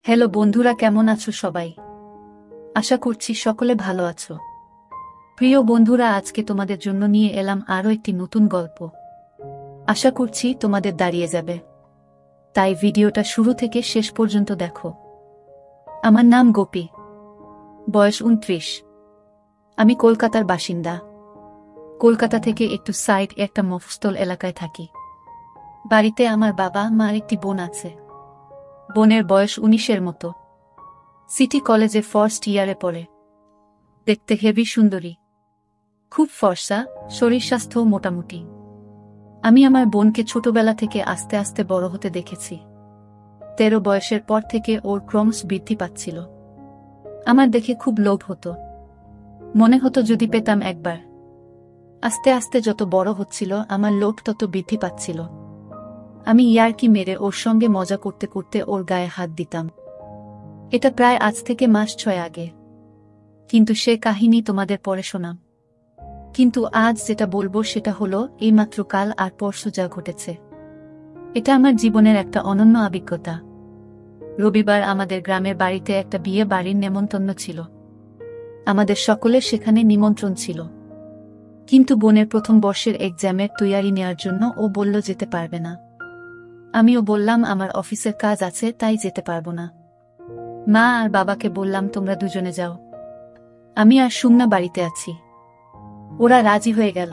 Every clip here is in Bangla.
হ্যালো বন্ধুরা, কেমন আছো সবাই? আশা করছি সকলে ভালো আছো। প্রিয় বন্ধুরা, আজকে তোমাদের জন্য নিয়ে এলাম আরও একটি নতুন গল্প। আশা করছি তোমাদের দাঁড়িয়ে যাবে, তাই ভিডিওটা শুরু থেকে শেষ পর্যন্ত দেখো। আমার নাম গোপী, বয়স 29। আমি কলকাতার বাসিন্দা। কলকাতা থেকে একটু সাইড একটা মফস্বল এলাকায় থাকি। বাড়িতে আমার বাবা মার একটি বোন আছে। বোনের বয়স 19-এর মতো। সিটি কলেজে ফার্স্ট ইয়ারে পড়ে। দেখতে হেভি সুন্দরী, খুব ফর্সা, শরীর স্বাস্থ্য মোটামুটি। আমি আমার বোনকে ছোটবেলা থেকে আস্তে আস্তে বড় হতে দেখেছি। 13 বয়সের পর থেকে ওর ক্রমশ বৃদ্ধি পাচ্ছিল। আমার দেখে খুব লোভ হতো, মনে হতো যদি পেতাম একবার। আস্তে আস্তে যত বড় হচ্ছিল আমার লোভ তত বৃদ্ধি পাচ্ছিল। আমি ইয়ার্কি মেরে ওর সঙ্গে মজা করতে করতে ওর গায়ে হাত দিতাম। এটা প্রায় আজ থেকে মাস 6 আগে, কিন্তু সে কাহিনী তোমাদের পরে শোনাম। কিন্তু আজ যেটা বলবো সেটা হলো এইমাত্র কাল আর পরশু যা ঘটেছে। এটা আমার জীবনের একটা অনন্য অভিজ্ঞতা। রবিবার আমাদের গ্রামের বাড়িতে একটা বিয়ে বাড়ির নেমন্তন্ন ছিল। আমাদের সকলের সেখানে নিমন্ত্রণ ছিল, কিন্তু বোনের প্রথম বর্ষের এক্সামের তৈয়ারি নেওয়ার জন্য ও বলল যেতে পারবে না। আমিও বললাম আমার অফিসের কাজ আছে, তাই যেতে পারবো না। মা আর বাবাকে বললাম তোমরা দুজনে যাও, আমি আর সুমনা বাড়িতে আছি। ওরা রাজি হয়ে গেল।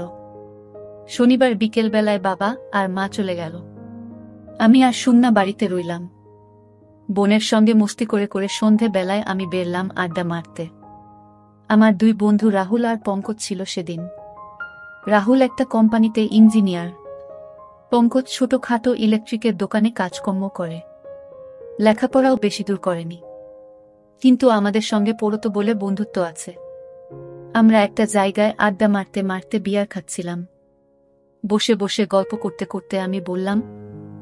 শনিবার বিকেল বেলায় বাবা আর মা চলে গেল। আমি আর সুমনা বাড়িতে রইলাম। বোনের সঙ্গে মস্তি করে করে সন্ধে বেলায় আমি বেরলাম আড্ডা মারতে। আমার দুই বন্ধু রাহুল আর পঙ্কজ ছিল সেদিন। রাহুল একটা কোম্পানিতে ইঞ্জিনিয়ার, পঙ্কজ ছোটখাটো ইলেকট্রিকের দোকানে কাজকর্ম করে। লেখাপড়াও বেশি দূর করেনি, কিন্তু আমাদের সঙ্গে পড়তো বলে বন্ধুত্ব আছে। আমরা একটা জায়গায় আড্ডা মারতে মারতে বিয়ার খাচ্ছিলাম। বসে বসে গল্প করতে করতে আমি বললাম,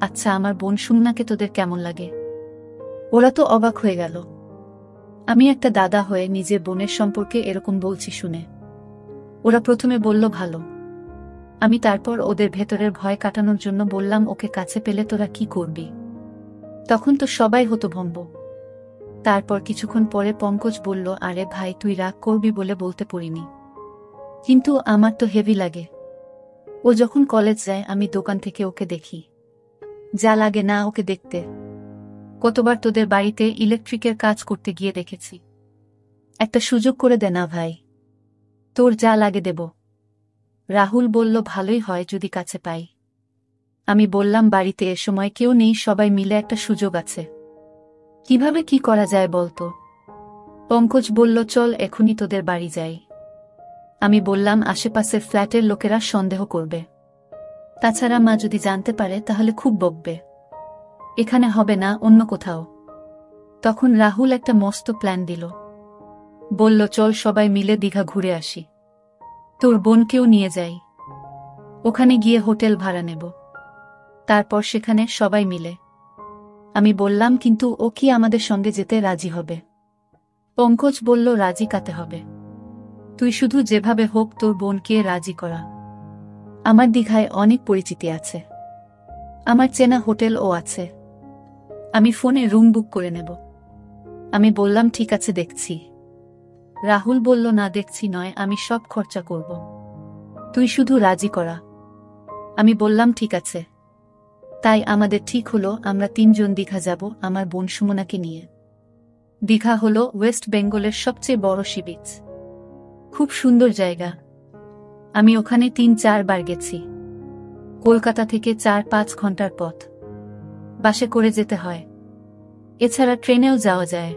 আচ্ছা আমার বোন সুমনাকে তোদের কেমন লাগে? ওরা তো অবাক হয়ে গেল। আমি একটা দাদা হয়ে নিজের বোনের সম্পর্কে এরকম বলছি শুনে ওরা প্রথমে বলল ভালো। আমি তারপর ওদের ভেতরের ভয় কাটানোর জন্য বললাম, ওকে কাছে পেলে তোরা কি করবি? তখন তো সবাই হতভম্ব। তারপর কিছুক্ষণ পরে পঙ্কজ বলল, আরে ভাই তুই রাগ করবি বলে বলতে পারিনি, কিন্তু আমার তো হেভি লাগে। ও যখন কলেজ যায় আমি দোকান থেকে ওকে দেখি, যা লাগে না ওকে দেখতে। কতবার তোদের বাড়িতে ইলেকট্রিকের কাজ করতে গিয়ে দেখেছি। একটা সুযোগ করে দে না ভাই, তোর যা লাগে দেব। রাহুল বলল, ভালোই হয় যদি কাছে পাই। আমি বললাম, বাড়িতে এ সময় কেউ নেই, সবাই মিলে একটা সুযোগ আছে, কিভাবে কি করা যায় বলতো? পঙ্কজ বলল, চল এখনই তোদের বাড়ি যাই। আমি বললাম, আশেপাশের ফ্ল্যাটের লোকেরা সন্দেহ করবে, তাছাড়া মা যদি জানতে পারে তাহলে খুব বকবে। এখানে হবে না, অন্য কোথাও। তখন রাহুল একটা মস্ত প্ল্যান দিল। বলল, চল সবাই মিলে দীঘা ঘুরে আসি, তোর বোনকেও নিয়ে যাই। ওখানে গিয়ে হোটেল ভাড়া নেব, তারপর সেখানে সবাই মিলে। আমি বললাম, কিন্তু ও কি আমাদের সঙ্গে যেতে রাজি হবে? পঙ্কজ বলল, রাজি কাতে হবে? তুই শুধু যেভাবে হোক তোর বোনকে রাজি করা। আমার দীঘায় অনেক পরিচিতি আছে, আমার চেনা হোটেলও আছে, আমি ফোনে রুম বুক করে নেব। আমি বললাম, ঠিক আছে দেখছি। রাহুল বলল, না দেখছি নয়, আমি সব খরচা করব, তুই শুধু রাজি করা। আমি বললাম, ঠিক আছে। তাই আমাদের ঠিক হলো আমরা 3 জন দীঘা যাব আমার বোন সুমনাকে নিয়ে। দীঘা হলো ওয়েস্ট বেঙ্গলের সবচেয়ে বড় সি বিচ, খুব সুন্দর জায়গা। আমি ওখানে 3-4 বার গেছি। কলকাতা থেকে 4-5 ঘন্টার পথ, বাসে করে যেতে হয়, এছাড়া ট্রেনেও যাওয়া যায়।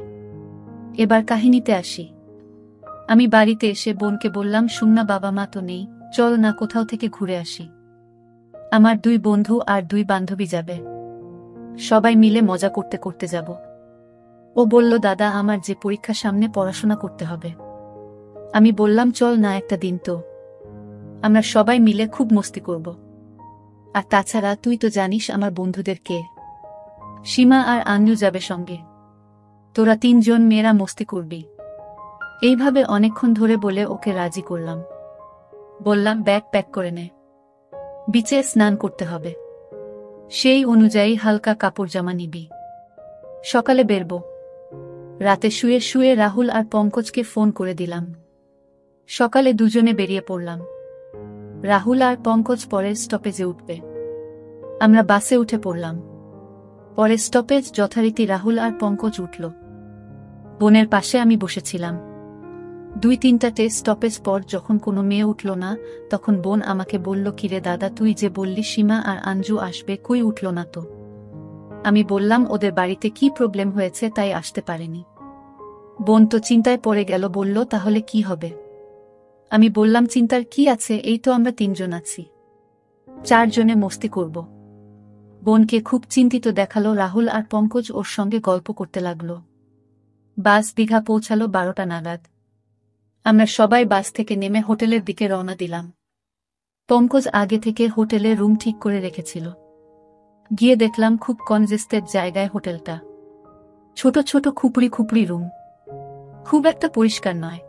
এবার কাহিনীতে আসি। আমি বাড়িতে এসে বোনকে বললাম, সুমনা বাবা মা তো নেই, চল না কোথাও থেকে ঘুরে আসি। আমার 2 বন্ধু আর 2 বান্ধবী যাবে, সবাই মিলে মজা করতে করতে যাব। ও বলল, দাদা আমার যে পরীক্ষা সামনে, পড়াশোনা করতে হবে। আমি বললাম, চল না একটা দিন তো, আমরা সবাই মিলে খুব মস্তি করব। আর তাছাড়া তুই তো জানিস আমার বন্ধুদের কে, সীমা আর আঞ্জু যাবে সঙ্গে, তোরা 3 জন মেয়েরা মস্তি করবি। এইভাবে অনেকক্ষণ ধরে বলে ওকে রাজি করলাম। বললাম, ব্যাগ প্যাক করে নে, বিচে স্নান করতে হবে, সেই অনুযায়ী হালকা কাপড় জামা নিবি, সকালে বেরবো। রাতে শুয়ে শুয়ে রাহুল আর পঙ্কজকে ফোন করে দিলাম। সকালে দুজনে বেরিয়ে পড়লাম। রাহুল আর পঙ্কজ পরের স্টপেজে উঠবে। আমরা বাসে উঠে পড়লাম। পরের স্টপেজ যথারীতি রাহুল আর পঙ্কজ উঠল। বোনের পাশে আমি বসেছিলাম। 2-3টা স্টপেজ পর যখন কোনো মেয়ে উঠল না, তখন বোন আমাকে বলল, কিরে দাদা, তুই যে বললি সীমা আর আঞ্জু আসবে, কই উঠল না তো? আমি বললাম, ওদের বাড়িতে কি প্রবলেম হয়েছে তাই আসতে পারেনি। বোন তো চিন্তায় পড়ে গেল, বলল, তাহলে কি হবে? আমি বললাম, চিন্তার কি আছে, এই তো আমরা 3জন আছি, 4জনে মস্তি করব। বোনকে খুব চিন্তিত দেখালো। রাহুল আর পঙ্কজ ওর সঙ্গে গল্প করতে লাগল। বাস দীঘা পৌঁছালো 12টা নাগাদ। আমরা সবাই বাস থেকে নেমে হোটেলের দিকে রওনা দিলাম। পঙ্কজ আগে থেকে হোটেলে রুম ঠিক করে রেখেছিল। গিয়ে দেখলাম খুব কনজেস্টেড জায়গায় হোটেলটা। ছোট ছোট খুপড়ি খুপড়ি রুম, খুব একটা পরিষ্কার নয়।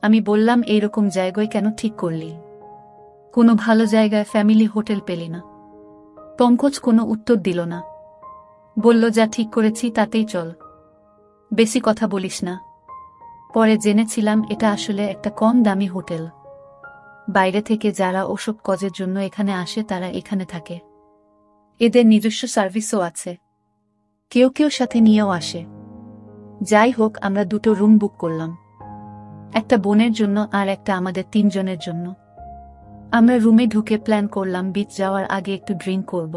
আমি বললাম, এইরকম জায়গায় কেন ঠিক করলি? কোনো ভালো জায়গায় ফ্যামিলি হোটেল পেলি না? পঙ্কজ কোনো উত্তর দিল না। বলল, যা ঠিক করেছি তাতেই চল, বেশি কথা বলিস না। পরে জেনেছিলাম এটা আসলে একটা কম দামি হোটেল। বাইরে থেকে যারা ওসব কাজের জন্য এখানে আসে তারা এখানে থাকে। এদের নিজস্ব সার্ভিসও আছে, কেউ কেউ সাথে নিয়েও আসে। যাই হোক, আমরা 2টো রুম বুক করলাম, একটা বোনের জন্য আর একটা আমাদের 3জনের জন্য। আমরা রুমে ঢুকে প্ল্যান করলাম বিচ যাওয়ার আগে একটু ড্রিঙ্ক করব।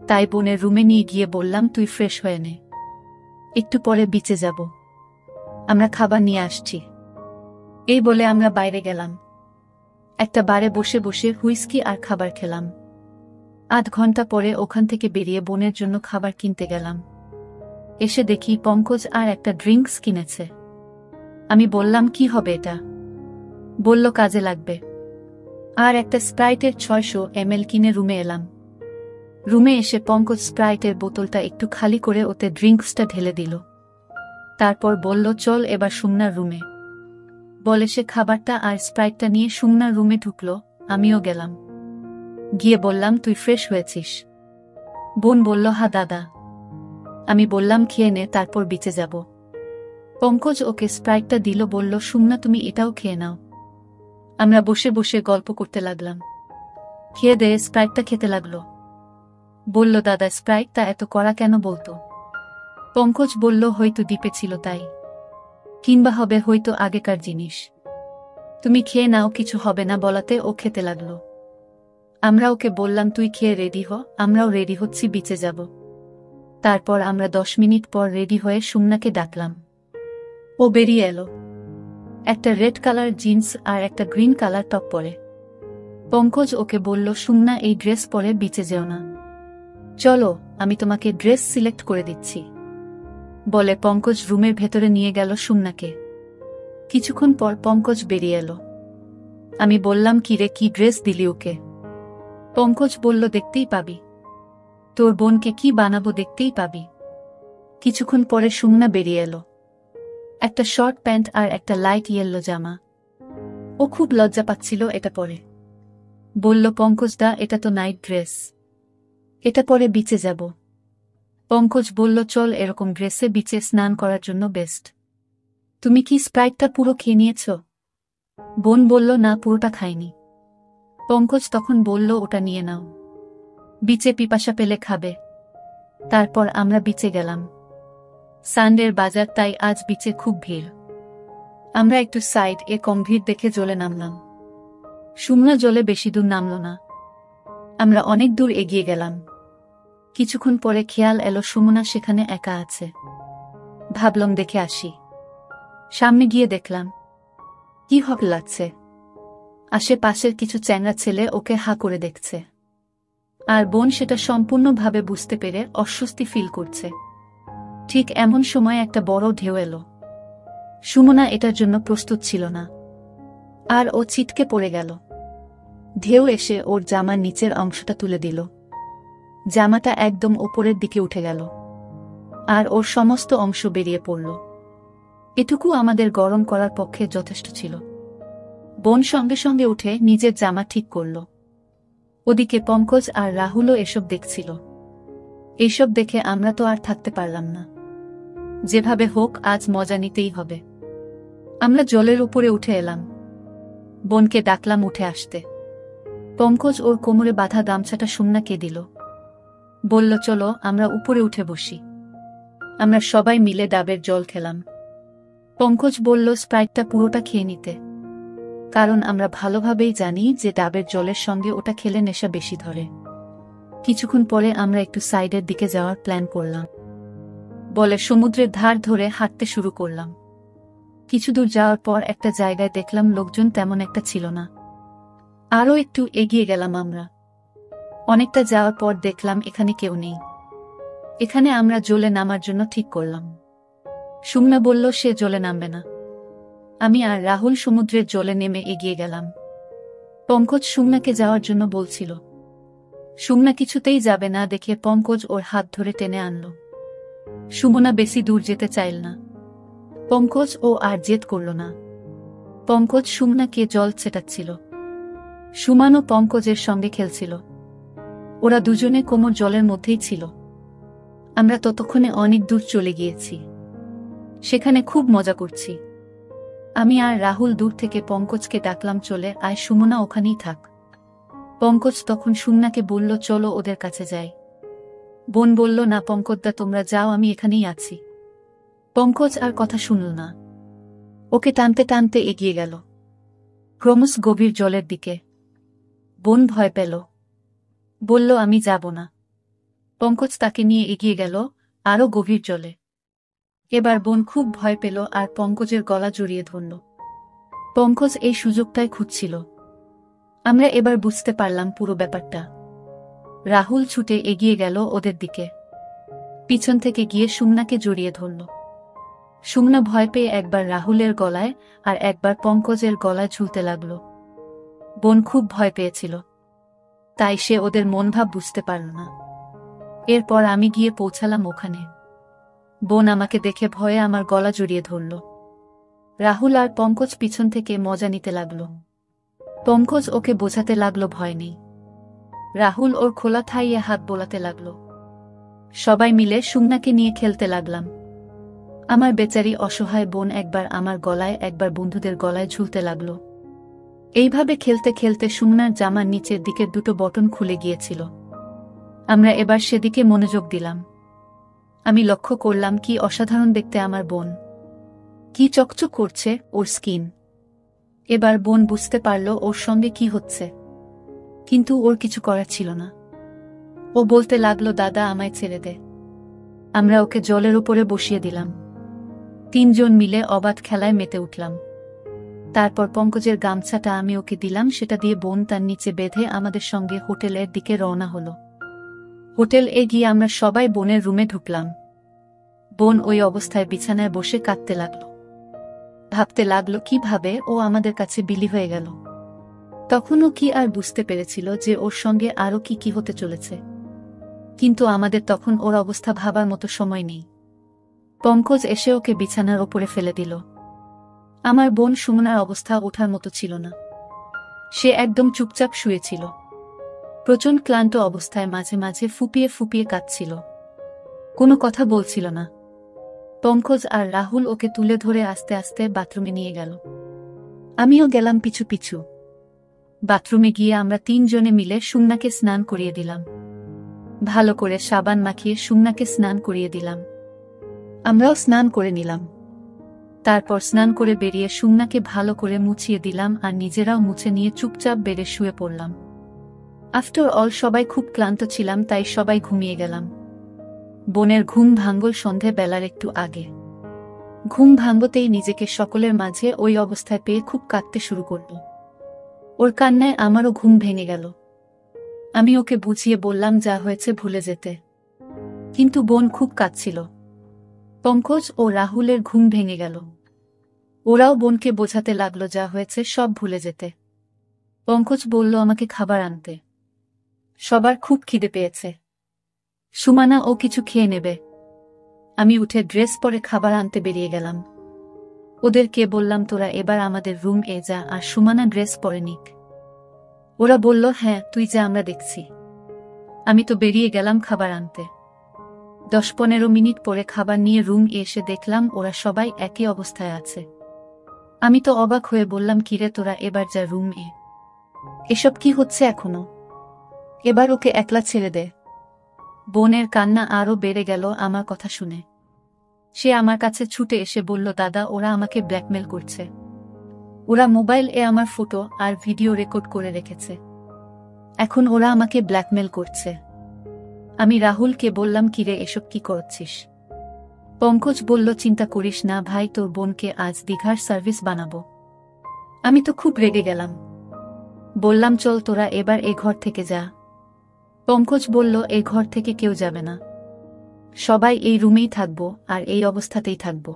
তাই বোনের রুমে নিয়ে গিয়ে বললাম, তুই ফ্রেশ হয়ে নে, একটু পরে বিচে যাব, আমরা খাবার নিয়ে আসছি। এই বলে আমরা বাইরে গেলাম। একটা বারে বসে বসে হুইস্কি আর খাবার খেলাম। আধ ঘন্টা পরে ওখান থেকে বেরিয়ে বোনের জন্য খাবার কিনতে গেলাম। এসে দেখি পঙ্কজ আর একটা ড্রিঙ্কস কিনেছে। আমি বললাম, কি হবে এটা? বলল, কাজে লাগবে। আর একটা স্প্রাইটের 600 ml কিনে রুমে এলাম। রুমে এসে পঙ্কজ স্প্রাইটের বোতলটা একটু খালি করে ওতে ড্রিঙ্কসটা ঢেলে দিল। তারপর বলল, চল এবার সুমনার রুমে। বলে সে খাবারটা আর স্প্রাইটটা নিয়ে সুমনার রুমে ঢুকলো। আমিও গেলাম। গিয়ে বললাম, তুই ফ্রেশ হয়েছিস? বোন বলল, হ্যাঁ দাদা। আমি বললাম, খেয়ে নে, তারপর বিচে যাব। পঙ্কজ ওকে স্প্রাইটটা দিল, বলল, সুমনা তুমি এটাও খেয়ে নাও। আমরা বসে বসে গল্প করতে লাগলাম। খেয়ে দিয়ে স্প্রাইটটা খেতে লাগলো। বলল, দাদা স্প্রাইটটা এত কড়া কেন বলতো? পঙ্কজ বলল, হয়তো দ্বীপে ছিল তাই, কিংবা হবে হয়তো আগেকার জিনিস। তুমি খেয়ে নাও, কিছু হবে না বলাতে ও খেতে লাগলো। আমরা ওকে বললাম, তুই খেয়ে রেডি হ, আমরাও রেডি হচ্ছি, বিচে যাব। তারপর আমরা 10 মিনিট পর রেডি হয়ে সুমনাকে ডাকলাম। ও বেরিয়ে এলো, একটা রেড কালার জিন্স আর একটা গ্রিন কালার টপ পরে। পঙ্কজ ওকে বলল, সুমনা এই ড্রেস পরে বিচে যেও না, চলো আমি তোমাকে ড্রেস সিলেক্ট করে দিচ্ছি। বলে পঙ্কজ রুমের ভেতরে নিয়ে গেল সুমনাকে। কিছুক্ষণ পর পঙ্কজ বেরিয়ে এলো। আমি বললাম, কিরে, কি ড্রেস দিলি ওকে? পঙ্কজ বলল, দেখতেই পাবি, তোর বোনকে কি বানাবো, দেখতেই পাবি। কিছুক্ষণ পরে সুমনা বেরিয়ে এলো, একটা শর্ট প্যান্ট আর একটা লাইট ইয়েলো জামা। ও খুব লজ্জা পাচ্ছিল এটা পরে। বলল, পঙ্কজ দা, এটা তো নাইট ড্রেস, এটা পরে বিচে যাব। পঙ্কজ বলল, চল, এরকম ড্রেসে বিচে স্নান করার জন্য বেস্ট। তুমি কি স্প্রাইটটা পুরো খেয়ে নিয়েছ? বোন বলল, না, পুরোটা খাইনি। পঙ্কজ তখন বলল, ওটা নিয়ে নাও, বিচে পিপাসা পেলে খাবে। তারপর আমরা বিচে গেলাম। সানডের বাজার, তাই আজ বিচে খুব ভিড়। আমরা একটু সাইড কম ভিড় দেখে জলে নামলাম। সুমনা জলে বেশি দূর নামল না। আমরা অনেক দূর এগিয়ে গেলাম। কিছুক্ষণ পরে খেয়াল এলো সুমনা সেখানে একা আছে। ভাবলাম দেখে আসি। সামনে গিয়ে দেখলাম কি হক লাগছে, আশেপাশের কিছু চ্যাংড়া ছেলে ওকে হা করে দেখছে। আর বোন সেটা সম্পূর্ণভাবে বুঝতে পেরে অস্বস্তি ফিল করছে। ঠিক এমন সময় একটা বড় ঢেউ এলো। সুমনা এটার জন্য প্রস্তুত ছিল না, আর ও ছিটকে পড়ে গেল। ঢেউ এসে ওর জামার নিচের অংশটা তুলে দিল। জামাটা একদম ওপরের দিকে উঠে গেল, আর ওর সমস্ত অংশ বেরিয়ে পড়ল। এটুকু আমাদের গরম করার পক্ষে যথেষ্ট ছিল। বোন সঙ্গে সঙ্গে উঠে নিজের জামা ঠিক করল। ওদিকে পঙ্কজ আর রাহুলও এসব দেখছিল। এইসব দেখে আমরা তো আর থাকতে পারলাম না। যেভাবে হোক আজ মজা নিতেই হবে। আমরা জলের উপরে উঠে এলাম। বোনকে ডাকলাম উঠে আসতে। পঙ্কজ ওর কোমরে বাঁধা গামছাটা সুমনাকে দিল। বলল, চলো আমরা উপরে উঠে বসি। আমরা সবাই মিলে ডাবের জল খেলাম। পঙ্কজ বলল স্প্রাইটটা পুরোটা খেয়ে নিতে, কারণ আমরা ভালোভাবেই জানি যে ডাবের জলের সঙ্গে ওটা খেলে নেশা বেশি ধরে। কিছুক্ষণ পরে আমরা একটু সাইডের দিকে যাওয়ার প্ল্যান করলাম বলে সমুদ্রের ধার ধরে হাঁটতে শুরু করলাম। কিছু দূর যাওয়ার পর একটা জায়গায় দেখলাম লোকজন তেমন একটা ছিল না। আরও একটু এগিয়ে গেলাম আমরা। অনেকটা যাওয়ার পর দেখলাম এখানে কেউ নেই। এখানে আমরা জলে নামার জন্য ঠিক করলাম। সুমনা বলল সে জলে নামবে না। আমি আর রাহুল সমুদ্রের জলে নেমে এগিয়ে গেলাম। পঙ্কজ সুমনাকে যাওয়ার জন্য বলছিল। সুমনা কিছুতেই যাবে না দেখে পঙ্কজ ওর হাত ধরে টেনে আনল। সুমনা বেশি দূর যেতে চাইল না। পঙ্কজ ও আর জেদ করল না। পঙ্কজ সুমনাকে জল ছেটাচ্ছিল। সুমানও পঙ্কজের সঙ্গে খেলছিল। ওরা দুজনে কোমর জলের মধ্যেই ছিল। আমরা ততক্ষণে অনেক দূর চলে গিয়েছি। সেখানে খুব মজা করছি। আমি আর রাহুল দূর থেকে পঙ্কজকে ডাকলাম, চলে আয় সুমনা, ওখানেই থাক। পঙ্কজ তখন সুমনাকে বলল, চলো ওদের কাছে যাই। বোন বলল, না পঙ্কজদা তোমরা যাও, আমি এখানেই আছি। পঙ্কজ আর কথা শুনল না। ওকে টানতে টানতে এগিয়ে গেল ক্রমশ গভীর জলের দিকে। বোন ভয় পেল, বলল আমি যাব না। পঙ্কজ তাকে নিয়ে এগিয়ে গেল আরও গভীর জলে। এবার বোন খুব ভয় পেল আর পঙ্কজের গলা জড়িয়ে ধরল। পঙ্কজ এই সুযোগটাই খুঁজছিল। আমরা এবার বুঝতে পারলাম পুরো ব্যাপারটা। রাহুল ছুটে এগিয়ে গেল ওদের দিকে। পিছন থেকে গিয়ে সুমনাকে জড়িয়ে ধরল। সুমনা ভয় পেয়ে একবার রাহুলের গলায় আর একবার পঙ্কজের গলায় ঝুলতে লাগল। বোন খুব ভয় পেয়েছিল, তাই সে ওদের মনভাব বুঝতে পারল না। এরপর আমি গিয়ে পৌঁছালাম ওখানে। বোন আমাকে দেখে ভয়ে আমার গলা জড়িয়ে ধরল। রাহুল আর পঙ্কজ পিছন থেকে মজা নিতে লাগল। পঙ্কজ ওকে বোঝাতে লাগলো ভয় নেই। রাহুল ওর খোলা থাইয়ে হাত বোলাতে লাগল। সবাই মিলে সুমনাকে নিয়ে খেলতে লাগলাম। আমার বেচারি অসহায় বোন একবার আমার গলায় একবার বন্ধুদের গলায় ঝুলতে লাগল। এইভাবে খেলতে খেলতে সুমনার জামার নিচের দিকের দুটো বটন খুলে গিয়েছিল। আমরা এবার সেদিকে মনোযোগ দিলাম। আমি লক্ষ্য করলাম কি অসাধারণ দেখতে আমার বোন, কি চকচক করছে ওর স্কিন। এবার বোন বুঝতে পারল ওর সঙ্গে কি হচ্ছে, কিন্তু ওর কিছু করার ছিল না। ও বলতে লাগলো, দাদা আমায় ছেড়ে দে। আমরা ওকে জলের উপরে বসিয়ে দিলাম। তিনজন মিলে অবাধ খেলায় মেতে উঠলাম। তারপর পঙ্কজের গামছাটা আমি ওকে দিলাম, সেটা দিয়ে বোন তার নিচে বেঁধে আমাদের সঙ্গে হোটেলের দিকে রওনা হলো। হোটেল গিয়ে আমরা সবাই বোনের রুমে ঢুকলাম। বোন ওই অবস্থায় বিছানায় বসে কাঁদতে লাগলো। ভাবতে লাগলো কিভাবে ও আমাদের কাছে বিলি হয়ে গেল। তখনও কি আর বুঝতে পেরেছিল যে ওর সঙ্গে আরও কি কি হতে চলেছে। কিন্তু আমাদের তখন ওর অবস্থা ভাবার মতো সময় নেই। পঙ্কজ এসে ওকে বিছানার ওপরে ফেলে দিল। আমার বোন সুমনার অবস্থা ওঠার মতো ছিল না। সে একদম চুপচাপ শুয়েছিল। প্রচণ্ড ক্লান্ত অবস্থায় মাঝে মাঝে ফুপিয়ে ফুপিয়ে কাঁদছিল, কোনো কথা বলছিল না। পঙ্কজ আর রাহুল ওকে তুলে ধরে আস্তে আস্তে বাথরুমে নিয়ে গেল। আমিও গেলাম পিছু পিছু। বাথরুমে গিয়ে আমরা তিনজনে মিলে সুমনাকে স্নান করিয়ে দিলাম। ভালো করে সাবান মাখিয়ে সুমনাকে স্নান করিয়ে দিলাম। আমরাও স্নান করে নিলাম। তারপর স্নান করে বেরিয়ে সুমনাকে ভালো করে মুছিয়ে দিলাম আর নিজেরাও মুছে নিয়ে চুপচাপ বেডে শুয়ে পড়লাম। আফটার অল সবাই খুব ক্লান্ত ছিলাম, তাই সবাই ঘুমিয়ে গেলাম। বোনের ঘুম ভাঙল সন্ধে বেলার একটু আগে। ঘুম ভাঙতেই নিজেকে সকলের মাঝে ওই অবস্থায় পেয়ে খুব কাঁদতে শুরু করল। ওর কান্নায় আমারও ঘুম ভেঙে গেল। আমি ওকে বুঝিয়ে বললাম যা হয়েছে ভুলে যেতে, কিন্তু বোন খুব কাঁদছিল। পঙ্কজ ও রাহুলের ঘুম ভেঙে গেল। ওরাও বোনকে বোঝাতে লাগলো যা হয়েছে সব ভুলে যেতে। পঙ্কজ বলল আমাকে খাবার আনতে, সবার খুব খিদে পেয়েছে। সুমানা ও কিছু খেয়ে নেবে। আমি উঠে ড্রেস পরে খাবার আনতে বেরিয়ে গেলাম। ওদেরকে বললাম তোরা এবার আমাদের রুম যা আর সুমানা ড্রেস পরে নিক। ওরা বলল হ্যাঁ তুই যা, আমরা দেখছি। আমি তো বেরিয়ে গেলাম খাবার আনতে। 10-15 মিনিট পরে খাবার নিয়ে রুম এসে দেখলাম ওরা সবাই একই অবস্থায় আছে। আমি তো অবাক হয়ে বললাম, কিরে তোরা এবার যা রুম এ। এসব কি হচ্ছে এখনো? এবার ওকে একলা ছেড়ে দে। বোনের কান্না আরও বেড়ে গেল আমার কথা শুনে। সে আমার কাছে ছুটে এসে বলল, দাদা ওরা আমাকে ব্ল্যাকমেল করছে। ওরা মোবাইল এ আমার ফটো আর ভিডিও রেকর্ড করে রেখেছে। এখন ওরা আমাকে ব্ল্যাকমেল করছে। আমি রাহুলকে বললাম, কিরে এসব কি করছিস? পঙ্কজ বলল, চিন্তা করিস না ভাই, তোর বোনকে আজ দীঘার সার্ভিস বানাবো। আমি তো খুব রেগে গেলাম। বললাম, চল তোরা এবার এ ঘর থেকে যা। পঙ্কজ বলল, এই ঘর থেকে কেউ যাবে না, সবাই এই রুমেই থাকবো আর এই অবস্থাতেই থাকবো,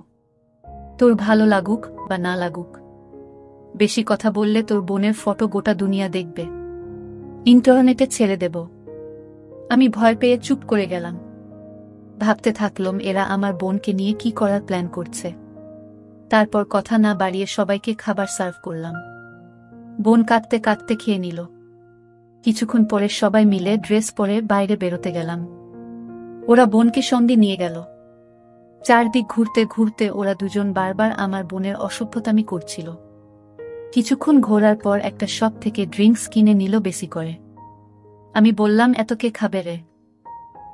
তোর ভালো লাগুক বা না লাগুক। বেশি কথা বললে তোর বোনের ফটো গোটা দুনিয়া দেখবে, ইন্টারনেটে ছেড়ে দেব। আমি ভয় পেয়ে চুপ করে গেলাম। ভাবতে থাকলাম এরা আমার বোনকে নিয়ে কি করার প্ল্যান করছে। তারপর কথা না বাড়িয়ে সবাইকে খাবার সার্ভ করলাম। বোন কাঁদতে কাঁদতে খেয়ে নিল। কিছুক্ষণ পরে সবাই মিলে ড্রেস পরে বাইরে বেরোতে গেলাম। ওরা বোনকে সঙ্গে নিয়ে গেল। চারদিক ঘুরতে ঘুরতে ওরা দুজন বারবার আমার বোনের অসভ্যতামি করছিল। কিছুক্ষণ ঘোরার পর একটা শপ থেকে ড্রিঙ্কস কিনে নিল বেশি করে। আমি বললাম, এত কে খাবে রে?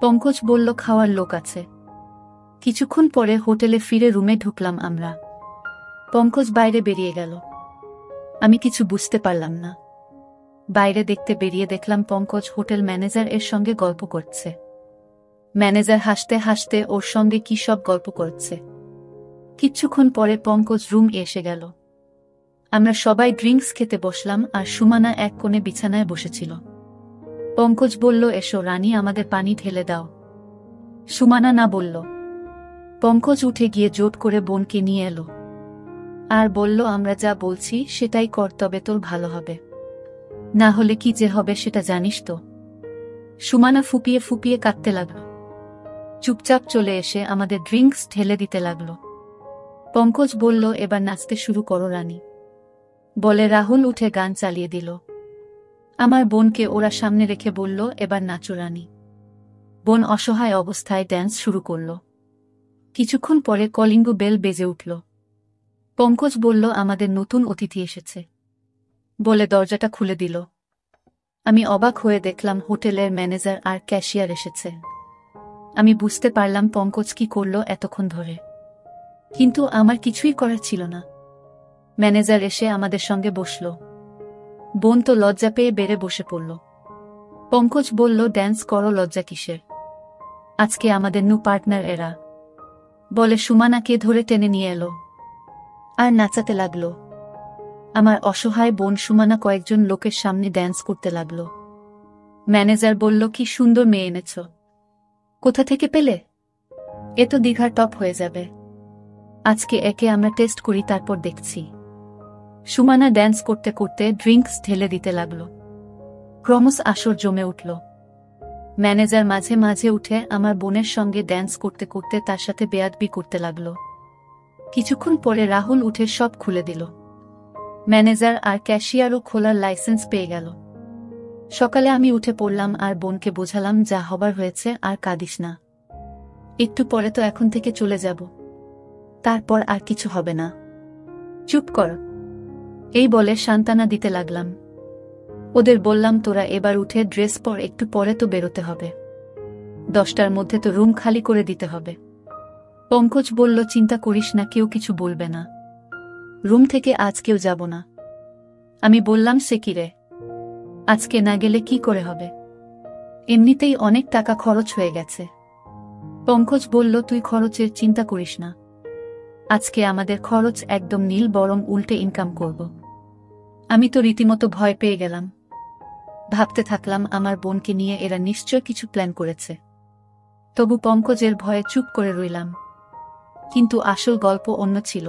পঙ্কজ বলল, খাওয়ার লোক আছে। কিছুক্ষণ পরে হোটেলে ফিরে রুমে ঢুকলাম আমরা। পঙ্কজ বাইরে বেরিয়ে গেল। আমি কিছু বুঝতে পারলাম না। বাইরে দেখতে বেরিয়ে দেখলাম পঙ্কজ হোটেল ম্যানেজার এর সঙ্গে গল্প করছে। ম্যানেজার হাসতে হাসতে ওর সঙ্গে কি সব গল্প করছে। কিছুক্ষণ পরে পঙ্কজ রুম এসে গেল। আমরা সবাই ড্রিঙ্কস খেতে বসলাম আর সুমানা এক কোণে বিছানায় বসেছিল। পঙ্কজ বলল, এসো রানী, আমাদের পানি ঢেলে দাও। সুমানা না বলল। পঙ্কজ উঠে গিয়ে জোট করে বোনকে নিয়ে এলো আর বলল, আমরা যা বলছি সেটাই কর, তবে তোর ভালো হবে, না হলে কি যে হবে সেটা জানিস তো। সুমানা ফুপিয়ে ফুপিয়ে কাঁদতে লাগল। চুপচাপ চলে এসে আমাদের ড্রিঙ্কস ঢেলে দিতে লাগল। পঙ্কজ বলল, এবার নাচতে শুরু করো রানী, বলে রাহুল উঠে গান চালিয়ে দিল। আমার বোনকে ওরা সামনে রেখে বলল, এবার নাচো রানী। বোন অসহায় অবস্থায় ড্যান্স শুরু করল। কিছুক্ষণ পরে কলিং বেল বেজে উঠল। পঙ্কজ বলল, আমাদের নতুন অতিথি এসেছে, বলে দরজাটা খুলে দিল। আমি অবাক হয়ে দেখলাম হোটেলের ম্যানেজার আর ক্যাশিয়ার এসেছে। আমি বুঝতে পারলাম পঙ্কজ কি করল এতক্ষণ ধরে, কিন্তু আমার কিছুই করার ছিল না। ম্যানেজার এসে আমাদের সঙ্গে বসল। বোন তো লজ্জা পেয়ে বেড়ে বসে পড়ল। পঙ্কজ বলল, ড্যান্স করো, লজ্জা কিসের? আজকে আমাদের নিউ পার্টনার এরা, বলে সুমানাকে ধরে টেনে নিয়ে এলো আর নাচাতে লাগলো। আমার অসহায় বোন সুমানা কয়েকজন লোকের সামনে ড্যান্স করতে লাগলো। ম্যানেজার বলল, কি সুন্দর মেয়ে এনেছ, কোথা থেকে পেলে? এ তো দীঘার টপ হয়ে যাবে। আজকে একে আমরা টেস্ট করি, তারপর দেখছি। সুমানা ড্যান্স করতে করতে ড্রিঙ্কস ঢেলে দিতে লাগলো। ক্রমশ আসর জমে উঠল। ম্যানেজার মাঝে মাঝে উঠে আমার বোনের সঙ্গে ড্যান্স করতে করতে তার সাথে বেয়াদবি করতে লাগলো। কিছুক্ষণ পরে রাহুল উঠে সব খুলে দিল। ম্যানেজার আর ক্যাশিয়ারও খোলার লাইসেন্স পেয়ে গেল। সকালে আমি উঠে পড়লাম আর বোনকে বোঝালাম, যা হবার হয়েছে আর কাঁদিস না, একটু পরে তো এখন থেকে চলে যাব, তারপর আর কিছু হবে না, চুপ কর, এই বলে সান্ত্বনা দিতে লাগলাম। ওদের বললাম, তোরা এবার উঠে ড্রেস পর, একটু পরে তো বেরোতে হবে, 10টার মধ্যে তো রুম খালি করে দিতে হবে। পঙ্কজ বলল, চিন্তা করিস না, কেউ কিছু বলবে না, রুম থেকে আজ কেউ যাব না। আমি বললাম, সে কি রে, আজকে না গেলে কি করে হবে? এমনিতেই অনেক টাকা খরচ হয়ে গেছে। পঙ্কজ বলল, তুই খরচের চিন্তা করিস না, আজকে আমাদের খরচ একদম নীল, বরং উল্টে ইনকাম করব। আমি তো রীতিমতো ভয় পেয়ে গেলাম। ভাবতে থাকলাম আমার বোনকে নিয়ে এরা নিশ্চয় কিছু প্ল্যান করেছে। তবু পঙ্কজের ভয়ে চুপ করে রইলাম। কিন্তু আসল গল্প অন্য ছিল।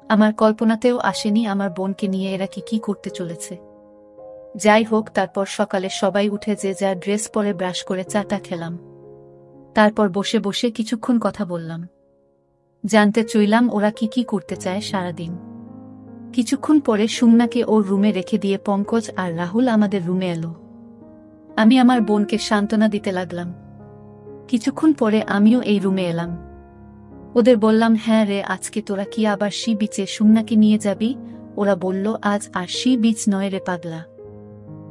আমার কল্পনাতেও আসেনি আমার বোনকে নিয়ে এরা কি করতে চলেছে। যাই হোক, তারপর সকালে সবাই উঠে যে যা ড্রেস পরে ব্রাশ করে চাটা খেলাম। তারপর বসে বসে কিছুক্ষণ কথা বললাম। জানতে চাইলাম ওরা কি করতে চায় সারাদিন। কিছুক্ষণ পরে সুমনাকে ওর রুমে রেখে দিয়ে পঙ্কজ আর রাহুল আমাদের রুমে এলো। আমি আমার বোনকে সান্ত্বনা দিতে লাগলাম। কিছুক্ষণ পরে আমিও এই রুমে এলাম। ওদের বললাম, হ্যাঁ রে, আজকে তোরা কি আবার সি বিচে সুমনাকে নিয়ে যাবি? ওরা বলল, আজ আর সি বিচ নয় রে পাগলা,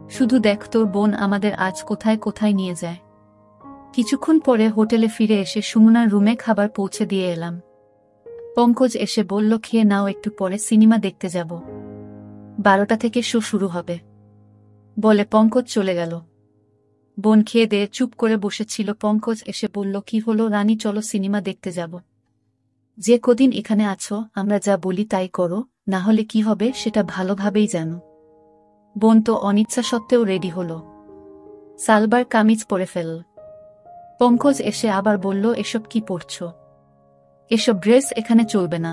শুধু দেখ তোর বোন আমাদের আজ কোথায় কোথায় নিয়ে যায়। কিছুক্ষণ পরে হোটেলে ফিরে এসে সুমনার রুমে খাবার পৌঁছে দিয়ে এলাম। পঙ্কজ এসে বলল, খেয়ে নাও, একটু পরে সিনেমা দেখতে যাব, 12টা থেকে শো শুরু হবে। বলে পঙ্কজ চলে গেল। বোন খেয়ে দিয়ে চুপ করে বসেছিল। পঙ্কজ এসে বলল, কি হলো রানী, চলো সিনেমা দেখতে যাব। যে কদিন এখানে আছো আমরা যা বলি তাই করো, না হলে কি হবে সেটা ভালোভাবেই জানো। বোন তো অনিচ্ছা সত্ত্বেও রেডি হলো, সালবার কামিজ পরে ফেলল। পঙ্কজ এসে আবার বলল, এসব কি পরছো? এসব ড্রেস এখানে চলবে না।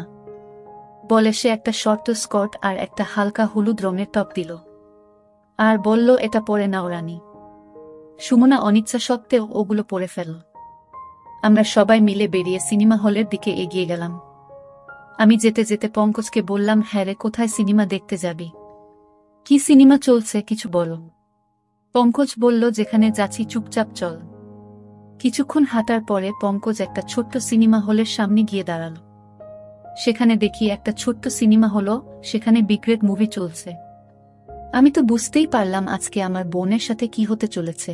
বলে সে একটা শর্ট স্কার্ট আর একটা হালকা হলুদ রঙের টপ দিল, আর বলল, এটা পরে নাও রানী। সুমনা অনিচ্ছা সত্ত্বেও ওগুলো পরে ফেলল। আমরা সবাই মিলে বেরিয়ে সিনেমা হলের দিকে এগিয়ে গেলাম। আমি যেতে যেতে পঙ্কজকে বললাম, হ্যাঁ রে, কোথায় সিনেমা দেখতে যাবি? কি সিনেমা চলছে কিছু বলো। পঙ্কজ বলল, যেখানে যাচ্ছি চুপচাপ চল। কিছুক্ষণ হাঁটার পরে পঙ্কজ একটা ছোট্ট সিনেমা হলের সামনে গিয়ে দাঁড়াল। সেখানে দেখি একটা ছোট্ট সিনেমা হলো, সেখানে বিগ্রেড মুভি চলছে। আমি তো বুঝতেই পারলাম আজকে আমার বোনের সাথে কি হতে চলেছে।